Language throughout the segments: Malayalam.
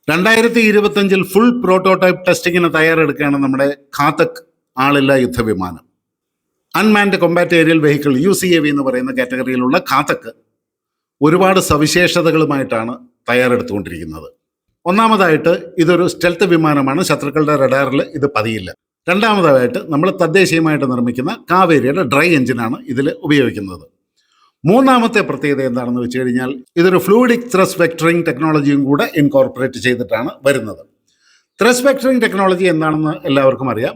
2025 ഫുൾ പ്രോട്ടോടൈപ്പ് ടെസ്റ്റിങ്ങിന് തയ്യാറെടുക്കുകയാണ് നമ്മുടെ ഘാതക് ആളില്ലാ യുദ്ധവിമാനം. Unmanned combat aerial vehicle UCAV എന്ന് പറയുന്ന കാറ്റഗറിയിലുള്ള ഘാതക് ഒരുപാട് സവിശേഷതകളുമായിട്ടാണ് തയ്യാറെടുത്തുകൊണ്ടിരിക്കുന്നത്. ഒന്നാമതായിട്ട് ഇതൊരു സ്റ്റെൽത്ത് വിമാനമാണ്, ശത്രുക്കളുടെ റഡാറിൽ ഇത് പതിയില്ല. രണ്ടാമതായിട്ട് നമ്മൾ തദ്ദേശീയമായിട്ട് നിർമ്മിക്കുന്ന കാവേരിയുടെ ഡ്രൈ എഞ്ചിനാണ് ഇതിൽ ഉപയോഗിക്കുന്നത്. മൂന്നാമത്തെ പ്രത്യേകത എന്താണെന്ന് വെച്ച് കഴിഞ്ഞാൽ ഇതൊരു ഫ്ലൂയിഡിക് ത്രസ്റ്റ് വെക്ടറിംഗ് ടെക്നോളജിയും കൂടെ ഇൻകോർപ്പറേറ്റ് ചെയ്തിട്ടാണ് വരുന്നത്. ത്രസ്റ്റ് വെക്ടറിംഗ് ടെക്നോളജി എന്താണെന്ന് എല്ലാവർക്കും അറിയാം.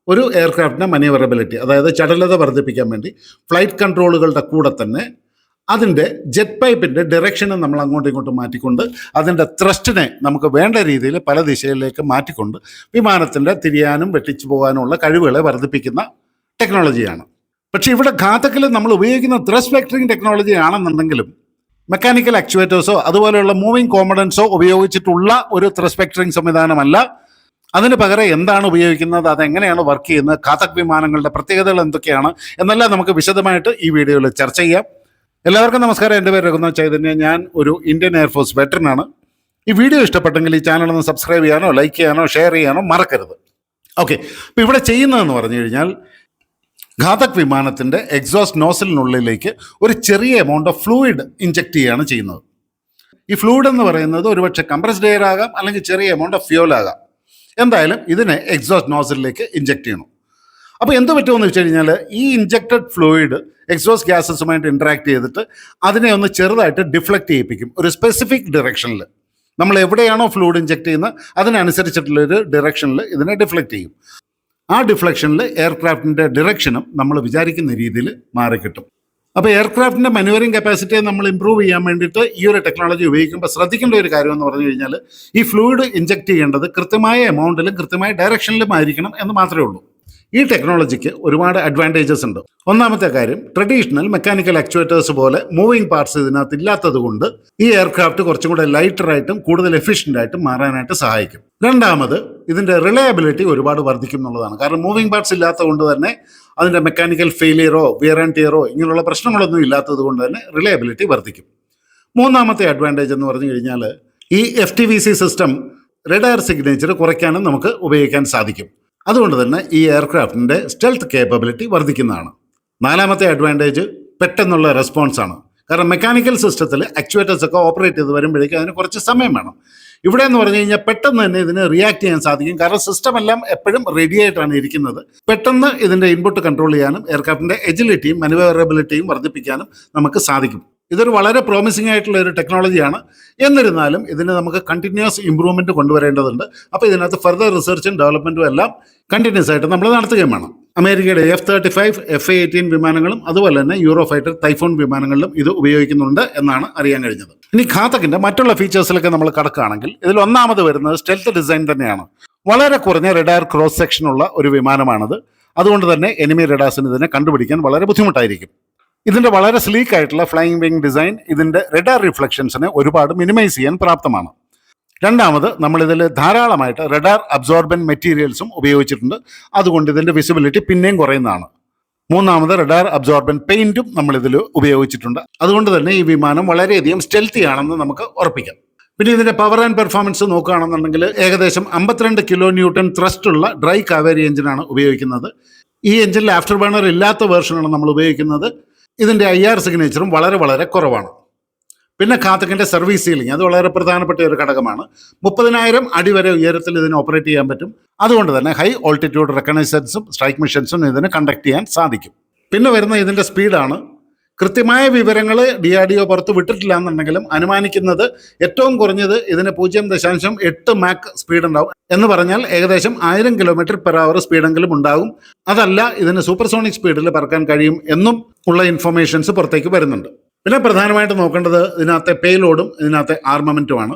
ഒരു എയർക്രാഫ്റ്റിൻ്റെ മനീവറബിലിറ്റി, അതായത് ചടുലത വർദ്ധിപ്പിക്കാൻ വേണ്ടി ഫ്ലൈറ്റ് കൺട്രോളുകളുടെ കൂടെ തന്നെ അതിൻ്റെ ജെറ്റ് പൈപ്പിൻ്റെ ഡിറക്ഷനെ നമ്മൾ അങ്ങോട്ടും ഇങ്ങോട്ടും മാറ്റിക്കൊണ്ട് അതിൻ്റെ ത്രസ്റ്റിനെ നമുക്ക് വേണ്ട രീതിയിൽ പല ദിശയിലേക്ക് മാറ്റിക്കൊണ്ട് വിമാനത്തിൻ്റെ തിരിയാനും വെട്ടിച്ചു പോകാനുമുള്ള കഴിവുകളെ വർദ്ധിപ്പിക്കുന്ന ടെക്നോളജിയാണ്. പക്ഷേ ഇവിടെ ഘാതകിൽ നമ്മൾ ഉപയോഗിക്കുന്ന ത്രസ്റ്റ് വെക്ടറിംഗ് ടെക്നോളജി ആണെന്നുണ്ടെങ്കിലും മെക്കാനിക്കൽ ആക്ച്വേറ്റേഴ്സോ അതുപോലെയുള്ള മൂവിങ് കോമ്പണൻസോ ഉപയോഗിച്ചിട്ടുള്ള ഒരു ത്രസ്റ്റ് വെക്ടറിംഗ് സംവിധാനമല്ല. അതിന് പകരം എന്താണ് ഉപയോഗിക്കുന്നത്, അതെങ്ങനെയാണ് വർക്ക് ചെയ്യുന്നത്, ഘാതക് വിമാനങ്ങളുടെ പ്രത്യേകതകൾ എന്തൊക്കെയാണ് എന്നെല്ലാം നമുക്ക് വിശദമായിട്ട് ഈ വീഡിയോയിൽ ചർച്ച ചെയ്യാം. എല്ലാവർക്കും നമസ്കാരം. എൻ്റെ പേര് രഘുനാഥ് ചൈതന്യ. ഞാൻ ഒരു ഇന്ത്യൻ എയർഫോഴ്സ് വെറ്ററനാണ്. ഈ വീഡിയോ ഇഷ്ടപ്പെട്ടെങ്കിൽ ഈ ചാനലൊന്ന് സബ്സ്ക്രൈബ് ചെയ്യാനോ ലൈക്ക് ചെയ്യാനോ ഷെയർ ചെയ്യാനോ മറക്കരുത്. ഓക്കെ, അപ്പോൾ ഇവിടെ ചെയ്യുന്നതെന്ന് പറഞ്ഞു കഴിഞ്ഞാൽ ഘാതക് വിമാനത്തിൻ്റെ എക്സോസ്റ്റ് നോസിലിനുള്ളിലേക്ക് ഒരു ചെറിയ എമൗണ്ട് ഓഫ് ഫ്ലൂയിഡ് ഇഞ്ചെക്ട് ചെയ്യുകയാണ് ചെയ്യുന്നത്. ഈ ഫ്ലൂയിഡ് എന്ന് പറയുന്നത് ഒരുപക്ഷെ കംപ്രസ്ഡ് എയർ ആകാം, അല്ലെങ്കിൽ ചെറിയ എമൗണ്ട് ഓഫ് ഫ്യൂൽ ആകാം. എന്തായാലും ഇതിനെ എക്സോസ്റ്റ് നോസിലേക്ക് ഇഞ്ചെക്ട് ചെയ്യണം. അപ്പോൾ എന്ത് പറ്റുമെന്ന് വെച്ച് കഴിഞ്ഞാൽ ഈ ഇഞ്ചെക്റ്റഡ് ഫ്ലൂയിഡ് എക്സോസ്റ്റ് ഗ്യാസസുമായിട്ട് ഇൻട്രാക്ട് ചെയ്തിട്ട് അതിനെ ഒന്ന് ചെറുതായിട്ട് ഡിഫ്ലക്റ്റ് ചെയ്യിപ്പിക്കും. ഒരു സ്പെസിഫിക് ഡിറക്ഷനിൽ നമ്മൾ എവിടെയാണോ ഫ്ലൂയിഡ് ഇഞ്ചെക്ട് ചെയ്യുന്നത് അതിനനുസരിച്ചിട്ടുള്ളൊരു ഡിറക്ഷനിൽ ഇതിനെ ഡിഫ്ലക്റ്റ് ചെയ്യും. ആ ഡിഫ്ലക്ഷനിൽ എയർക്രാഫ്റ്റിൻ്റെ ഡിറക്ഷനും നമ്മൾ വിചാരിക്കുന്ന രീതിയിൽ മാറിക്കിട്ടും. അപ്പോൾ എയർക്രാഫ്റ്റിൻ്റെ മാനുവറിംഗ് കപ്പാസിറ്റിയെ നമ്മൾ ഇമ്പ്രൂവ് ചെയ്യാൻ വേണ്ടിയിട്ട് ഈ ഒരു ടെക്നോളജി ഉപയോഗിക്കുമ്പോൾ ശ്രദ്ധിക്കേണ്ട ഒരു കാര്യം എന്ന് പറഞ്ഞു കഴിഞ്ഞാൽ ഈ ഫ്ലൂയിഡ് ഇഞ്ചെക്ട് ചെയ്യേണ്ടത് കൃത്യമായ എമൗണ്ടിലും കൃത്യമായ ഡയറക്ഷനിലും ആയിരിക്കണം എന്ന് മാത്രമേ ഉള്ളൂ. ഈ ടെക്നോളജിക്ക് ഒരുപാട് അഡ്വാൻറ്റേജസ് ഉണ്ട്. ഒന്നാമത്തെ കാര്യം, ട്രഡീഷണൽ മെക്കാനിക്കൽ ആക്ച്വേറ്റേഴ്സ് പോലെ മൂവിങ് പാർട്സ് ഇതിനകത്ത് ഇല്ലാത്തത് കൊണ്ട് ഈ എയർക്രാഫ്റ്റ് കുറച്ചും കൂടെ ലൈറ്ററായിട്ടും കൂടുതൽ എഫിഷ്യൻ്റായിട്ടും മാറാനായിട്ട് സഹായിക്കും. രണ്ടാമത്, ഇതിൻ്റെ റിലയബിലിറ്റി ഒരുപാട് വർദ്ധിക്കും എന്നുള്ളതാണ്. കാരണം മൂവിങ് പാർട്സ് ഇല്ലാത്തത് കൊണ്ട് തന്നെ അതിൻ്റെ മെക്കാനിക്കൽ ഫെയിലിയറോ വിയർ ആൻഡ് ടിയറോ ഇങ്ങനെയുള്ള പ്രശ്നങ്ങളൊന്നും ഇല്ലാത്തത് കൊണ്ട് തന്നെ റിലയബിലിറ്റി വർദ്ധിക്കും. മൂന്നാമത്തെ അഡ്വാൻറ്റേജ് എന്ന് പറഞ്ഞു കഴിഞ്ഞാൽ ഈ FTVC സിസ്റ്റം റഡാർ സിഗ്നേച്ചർ കുറയ്ക്കാനും നമുക്ക് ഉപയോഗിക്കാൻ സാധിക്കും. അതുകൊണ്ട് തന്നെ ഈ എയർക്രാഫ്റ്റിൻ്റെ സ്റ്റെൽത്ത് കേപ്പബിലിറ്റി വർദ്ധിക്കുന്നതാണ്. നാലാമത്തെ അഡ്വാൻറ്റേജ് പെട്ടെന്നുള്ള റെസ്പോൺസാണ്. കാരണം മെക്കാനിക്കൽ സിസ്റ്റത്തിൽ ആക്ച്വേറ്റേഴ്സ് ഒക്കെ ഓപ്പറേറ്റ് ചെയ്ത് വരുമ്പോഴേക്കും അതിന് കുറച്ച് സമയം വേണം. ഇവിടെ എന്ന് പറഞ്ഞു കഴിഞ്ഞാൽ പെട്ടെന്ന് തന്നെ ഇതിന് റിയാക്ട് ചെയ്യാൻ സാധിക്കും. കാരണം സിസ്റ്റം എല്ലാം എപ്പോഴും റെഡി ആയിട്ടാണ് ഇരിക്കുന്നത്. പെട്ടെന്ന് ഇതിൻ്റെ ഇൻപുട്ട് കൺട്രോൾ ചെയ്യാനും എയർക്രാഫ്റ്റിൻ്റെ എജിലിറ്റിയും മാനുവറബിലിറ്റിയും വർദ്ധിപ്പിക്കാനും നമുക്ക് സാധിക്കും. ഇതൊരു വളരെ പ്രോമിസിംഗ് ആയിട്ടുള്ള ഒരു ടെക്നോളജിയാണ്. എന്നിരുന്നാലും ഇതിന് നമുക്ക് കണ്ടിന്യൂസ് ഇമ്പ്രൂവ്മെൻറ്റ് കൊണ്ടുവരേണ്ടതുണ്ട്. അപ്പോൾ ഇതിനകത്ത് ഫർദർ റിസർച്ചും ഡെവലപ്മെൻറ്റും എല്ലാം കണ്ടിന്യൂസ് ആയിട്ട് നമ്മൾ നടത്തുകയും വേണം. അമേരിക്കയുടെ F-35, F-18 വിമാനങ്ങളും അതുപോലെ തന്നെ യൂറോഫൈറ്റർ, ടൈഫോൺ വിമാനങ്ങളിലും ഇത് ഉപയോഗിക്കുന്നുണ്ട് എന്നാണ് അറിയാൻ കഴിഞ്ഞത്. ഇനി ഘാതകിൻ്റെ മറ്റുള്ള ഫീച്ചേഴ്സിലൊക്കെ നമ്മൾ കടക്കുകയാണെങ്കിൽ ഇതിൽ ഒന്നാമത് വരുന്നത് സ്റ്റെൽത്ത് ഡിസൈൻ തന്നെയാണ്. വളരെ കുറഞ്ഞ റഡാർ ക്രോസ് സെക്ഷനുള്ള ഒരു വിമാനമാണിത്. അതുകൊണ്ട് തന്നെ എനിമി റഡാർസിന് ഇതിനെ കണ്ടുപിടിക്കാൻ വളരെ ബുദ്ധിമുട്ടായിരിക്കും. ഇതിൻ്റെ വളരെ സ്ലീക്ക് ആയിട്ടുള്ള ഫ്ലൈയിങ് വിങ് ഡിസൈൻ ഇതിൻ്റെ റഡാർ റിഫ്ലക്ഷൻസിനെ ഒരുപാട് മിനിമൈസ് ചെയ്യാൻ പ്രാപ്തമാണ്. രണ്ടാമത്, നമ്മളിതിൽ ധാരാളമായിട്ട് റഡാർ അബ്സോർബൻ മെറ്റീരിയൽസും ഉപയോഗിച്ചിട്ടുണ്ട്. അതുകൊണ്ട് ഇതിൻ്റെ വിസിബിലിറ്റി പിന്നെയും കുറയുന്നതാണ്. മൂന്നാമത്, റഡാർ അബ്സോർബൻ പെയിൻറ്റും നമ്മളിതിൽ ഉപയോഗിച്ചിട്ടുണ്ട്. അതുകൊണ്ട് തന്നെ ഈ വിമാനം വളരെയധികം സ്റ്റെൽത്തി ആണെന്ന് നമുക്ക് ഉറപ്പിക്കാം. പിന്നെ ഇതിൻ്റെ പവർ ആൻഡ് പെർഫോമൻസ് നോക്കുകയാണെന്നുണ്ടെങ്കിൽ ഏകദേശം 52 kN ത്രസ്റ്റ് ഉള്ള ഡ്രൈ കാവേരി എഞ്ചിനാണ് ഉപയോഗിക്കുന്നത്. ഈ എഞ്ചിനിൽ ആഫ്റ്റർ ബേണർ ഇല്ലാത്ത വേർഷനാണ് നമ്മൾ ഉപയോഗിക്കുന്നത്. ഇതിൻ്റെ IR സിഗ്നേച്ചറും വളരെ വളരെ കുറവാണ്. പിന്നെ ഘാതകിൻ്റെ സർവീസ് സീലിംഗ് അത് വളരെ പ്രധാനപ്പെട്ട ഒരു ഘടകമാണ്. 30,000 അടി വരെ ഉയരത്തിൽ ഇതിന് ഓപ്പറേറ്റ് ചെയ്യാൻ പറ്റും. അതുകൊണ്ട് തന്നെ ഹൈ ഓൾട്ടിറ്റ്യൂഡ് റെക്കഗ്നൈസൻസും സ്ട്രൈക്ക് മിഷൻസും ഇതിന് കണ്ടക്ട് ചെയ്യാൻ സാധിക്കും. പിന്നെ വരുന്ന ഇതിൻ്റെ സ്പീഡാണ്. കൃത്യമായ വിവരങ്ങൾ DRDO പുറത്ത് വിട്ടിട്ടില്ല എന്നുണ്ടെങ്കിലും അനുമാനിക്കുന്നത് ഏറ്റവും കുറഞ്ഞത് ഇതിന് 0.8 മാക്ക് സ്പീഡ് ഉണ്ടാവും. എന്ന് പറഞ്ഞാൽ ഏകദേശം 1000 km/h സ്പീഡെങ്കിലും ഉണ്ടാകും. അതല്ല, ഇതിന് സൂപ്പർസോണിക് സ്പീഡിൽ പറക്കാൻ കഴിയും എന്നും ഉള്ള ഇൻഫർമേഷൻസ് പുറത്തേക്ക് വരുന്നുണ്ട്. പിന്നെ പ്രധാനമായിട്ട് നോക്കേണ്ടത് ഇതിനകത്തെ പേലോഡും ഇതിനകത്തെ ആർമമെൻറ്റുമാണ്.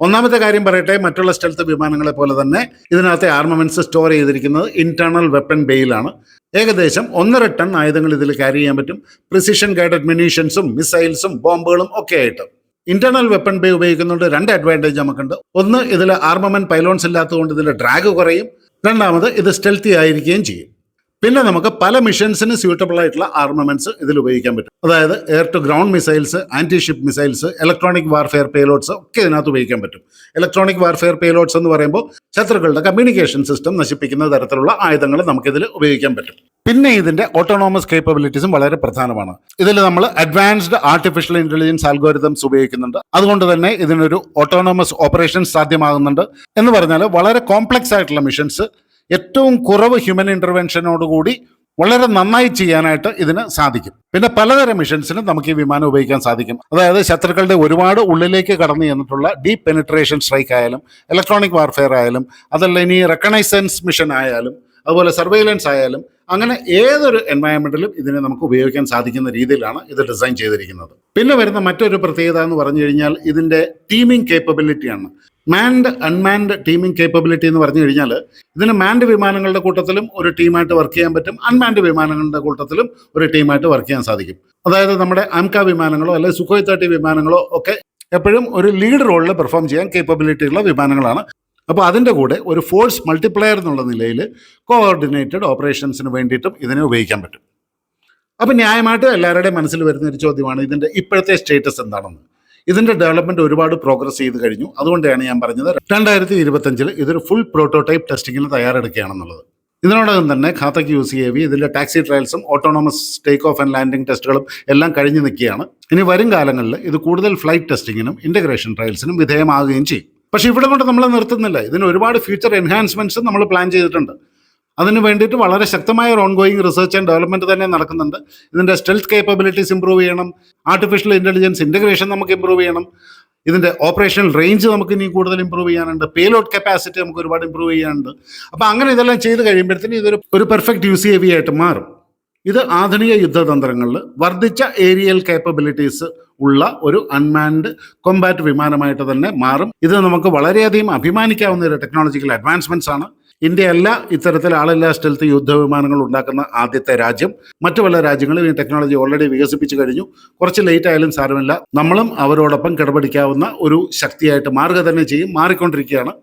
ഒന്നാമത്തെ കാര്യം പറയട്ടെ, മറ്റുള്ള സ്റ്റെൽത്ത് വിമാനങ്ങളെ പോലെ തന്നെ ഇതിനകത്തെ ആർമമെൻറ്റ്സ് സ്റ്റോർ ചെയ്തിരിക്കുന്നത് ഇന്റേണൽ വെപ്പൺ ബേയിലാണ്. ഏകദേശം 1.5 ടൺ ആയുധങ്ങൾ ഇതിൽ ക്യാരി ചെയ്യാൻ പറ്റും. പ്രിസിഷൻ ഗൈഡഡ് മിനീഷൻസും മിസൈൽസും ബോംബുകളും ഒക്കെ ആയിട്ട്. ഇന്റേണൽ വെപ്പൺ ബേ ഉപയോഗിക്കുന്നതുകൊണ്ട് 2 അഡ്വാൻറ്റേജ് നമുക്കുണ്ട്. ഒന്ന്, ഇതിൽ ആർമമെൻറ്റ് പൈലോൺസ് ഇല്ലാത്തതുകൊണ്ട് ഇതിൽ ഡ്രാഗ് കുറയും. രണ്ടാമത്, ഇത് സ്റ്റെൽത്തി ആയിരിക്കുകയും ചെയ്യും. പിന്നെ നമുക്ക് പല മിഷൻസിന് സ്യൂട്ടബിൾ ആയിട്ടുള്ള ആർമമെന്റ്സ് ഇതിൽ ഉപയോഗിക്കാൻ പറ്റും. അതായത് air to ground missiles, anti ship missiles, electronic warfare payloads ഒക്കെ ഇതിനകത്ത് ഉപയോഗിക്കാൻ പറ്റും. ഇലക്ട്രോണിക് വാർഫെയർ പേലോഡ്സ് എന്ന് പറയുമ്പോൾ ശത്രുക്കളുടെ കമ്മ്യൂണിക്കേഷൻ സിസ്റ്റം നശിപ്പിക്കുന്ന തരത്തിലുള്ള ആയുധങ്ങൾ നമുക്കിതിൽ ഉപയോഗിക്കാൻ പറ്റും. പിന്നെ ഇതിന്റെ ഓട്ടോണോമസ് കേപ്പബിലിറ്റീസും വളരെ പ്രധാനമാണ്. ഇതിൽ നമ്മൾ അഡ്വാൻസ്ഡ് ആർട്ടിഫിഷ്യൽ ഇന്റലിജൻസ് അൽഗോരിതംസ് ഉപയോഗിക്കുന്നുണ്ട്. അതുകൊണ്ട് തന്നെ ഇതിനൊരു ഓട്ടോണോമസ് ഓപ്പറേഷൻസ് സാധ്യമാകുന്നുണ്ട്. എന്ന് പറഞ്ഞാൽ വളരെ കോംപ്ലക്സ് ആയിട്ടുള്ള മിഷൻസ് ഏറ്റവും കുറവ് ഹ്യൂമൻ ഇന്റർവെൻഷനോടുകൂടി വളരെ നന്നായി ചെയ്യാനായിട്ട് ഇതിന് സാധിക്കും. പിന്നെ പലതരം മിഷൻസിന് നമുക്ക് ഈ വിമാനം ഉപയോഗിക്കാൻ സാധിക്കും. അതായത് ശത്രുക്കളുടെ ഒരുപാട് ഉള്ളിലേക്ക് കടന്നു ചെന്നിട്ടുള്ള ഡീപ് പെനിട്രേഷൻ സ്ട്രൈക്ക് ആയാലും, ഇലക്ട്രോണിക് വാർഫെയർ ആയാലും, അതല്ല ഇനി റെക്കണൈസൻസ് മിഷൻ ആയാലും, അതുപോലെ സർവൈലൻസ് ആയാലും, അങ്ങനെ ഏതൊരു എൻവയൺമെന്റിലും ഇതിനെ നമുക്ക് ഉപയോഗിക്കാൻ സാധിക്കുന്ന രീതിയിലാണ് ഇത് ഡിസൈൻ ചെയ്തിരിക്കുന്നത്. പിന്നെ വരുന്ന മറ്റൊരു പ്രത്യേകത എന്ന് പറഞ്ഞു കഴിഞ്ഞാൽ ഇതിന്റെ ടീമിംഗ് കേപ്പബിലിറ്റിയാണ്. മാൻഡ് അൺമാൻഡ് ടീമിംഗ് കേപ്പബിലിറ്റി എന്ന് പറഞ്ഞു കഴിഞ്ഞാൽ ഇതിന് മാൻഡ് വിമാനങ്ങളുടെ കൂട്ടത്തിലും ഒരു ടീമായിട്ട് വർക്ക് ചെയ്യാൻ പറ്റും, അൺമാൻഡ് വിമാനങ്ങളുടെ കൂട്ടത്തിലും ഒരു ടീമായിട്ട് വർക്ക് ചെയ്യാൻ സാധിക്കും. അതായത് നമ്മുടെ ആംക വിമാനങ്ങളോ അല്ലെങ്കിൽ സുഖോയ് 30 വിമാനങ്ങളോ ഒക്കെ എപ്പോഴും ഒരു ലീഡ് റോളിൽ പെർഫോം ചെയ്യാൻ കേപ്പബിലിറ്റി ഉള്ള വിമാനങ്ങളാണ്. അപ്പോൾ അതിൻ്റെ കൂടെ ഒരു ഫോഴ്സ് മൾട്ടിപ്ലയർ എന്നുള്ള നിലയിൽ കോഓർഡിനേറ്റഡ് ഓപ്പറേഷൻസിന് വേണ്ടിയിട്ടും ഇതിനെ ഉപയോഗിക്കാൻ പറ്റും. അപ്പോൾ ന്യായമായിട്ട് എല്ലാവരുടെയും മനസ്സിൽ വരുന്ന ഒരു ചോദ്യമാണ് ഇതിൻ്റെ ഇപ്പോഴത്തെ സ്റ്റേറ്റസ് എന്താണെന്ന്. ഇതിൻ്റെ ഡെവലപ്മെൻറ്റ് ഒരുപാട് പ്രോഗ്രസ് ചെയ്ത് കഴിഞ്ഞു. അതുകൊണ്ടാണ് ഞാൻ പറഞ്ഞത് 2025 ഇതൊരു ഫുൾ പ്രോട്ടോടൈപ്പ് ടെസ്റ്റിങ്ങിന് തയ്യാറെടുക്കുകയാണെന്നുള്ളത്. ഇതിനോടകം തന്നെ ഘാതക് UCAV ഇതിൻ്റെ ടാക്സി ട്രയൽസും autonomous take off and landing ടെസ്റ്റുകളും എല്ലാം കഴിഞ്ഞ് നിൽക്കുകയാണ്. ഇനി വരും കാലങ്ങളിൽ ഇത് കൂടുതൽ ഫ്ലൈറ്റ് ടെസ്റ്റിങ്ങിനും ഇൻ്റഗ്രേഷൻ ട്രയൽസിനും വിധേയമാകുകയും ചെയ്യും. പക്ഷേ ഇവിടെ കൊണ്ട് നമ്മൾ നിർത്തുന്നില്ല. ഇതിന് ഒരുപാട് ഫ്യൂച്ചർ എൻഹാൻസ്മെൻറ്റ്സ് നമ്മൾ പ്ലാൻ ചെയ്തിട്ടുണ്ട്. അതിന് വേണ്ടിയിട്ട് വളരെ ശക്തമായ ഒരു ഓൺഗോയിങ് റിസർച്ച് ആൻഡ് ഡെവലപ്മെൻറ്റ് തന്നെ നടക്കുന്നുണ്ട്. ഇതിൻ്റെ സ്റ്റെൽത്ത് കേപ്പബിലിറ്റീസ് ഇമ്പ്രൂവ് ചെയ്യണം, ആർട്ടിഫിഷ്യൽ ഇൻ്റലിജൻസ് ഇൻ്റഗ്രേഷൻ നമുക്ക് ഇമ്പ്രൂവ് ചെയ്യണം, ഇതിൻ്റെ ഓപ്പറേഷണൽ റേഞ്ച് നമുക്ക് ഇനി കൂടുതൽ ഇമ്പ്രൂവ് ചെയ്യാനുണ്ട്, പേലോഡ് കപ്പാസിറ്റി നമുക്ക് ഒരുപാട് ഇമ്പ്രൂവ് ചെയ്യാനുണ്ട്. അപ്പോൾ അങ്ങനെ ഇതെല്ലാം ചെയ്ത് കഴിയുമ്പോഴത്തേന് ഇതൊരു പെർഫെക്റ്റ് UCAV ആയിട്ട് മാറും. ഇത് ആധുനിക യുദ്ധതന്ത്രങ്ങളിൽ വർദ്ധിച്ച ഏരിയൽ കേപ്പബിലിറ്റീസ് ഉള്ള ഒരു അൺമാൻഡ് കൊമ്പാറ്റ് വിമാനമായിട്ട് തന്നെ മാറും. ഇത് നമുക്ക് വളരെയധികം അഭിമാനിക്കാവുന്ന ഒരു ടെക്നോളജിക്കൽ അഡ്വാൻസ്മെൻറ്റ്സ് ആണ്. ഇന്ത്യയല്ല ഇത്തരത്തിൽ ആളില്ലാ സ്റ്റെൽത്ത് യുദ്ധവിമാനങ്ങൾ ഉണ്ടാക്കുന്ന ആദ്യത്തെ രാജ്യം. മറ്റു പല രാജ്യങ്ങളും ഈ ടെക്നോളജി ഓൾറെഡി വികസിപ്പിച്ചു കഴിഞ്ഞു. കുറച്ച് ലേറ്റ് ആയാലും സാരമില്ല, നമ്മളും അവരോടൊപ്പം കിടപിടിക്കാവുന്ന ഒരു ശക്തിയായിട്ട് മാറുക തന്നെ ചെയ്യും, മാറിക്കൊണ്ടിരിക്കുകയാണ്.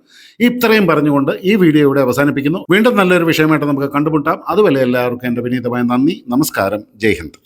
ഇത്രയും പറഞ്ഞുകൊണ്ട് ഈ വീഡിയോ ഇവിടെ അവസാനിപ്പിക്കുന്നു. വീണ്ടും നല്ലൊരു വിഷയമായിട്ട് നമുക്ക് കണ്ടുമുട്ടാം. അതുവരെ എല്ലാവർക്കും എൻ്റെ വിനീതമായ നന്ദി, നമസ്കാരം, ജയ് ഹിന്ദ്.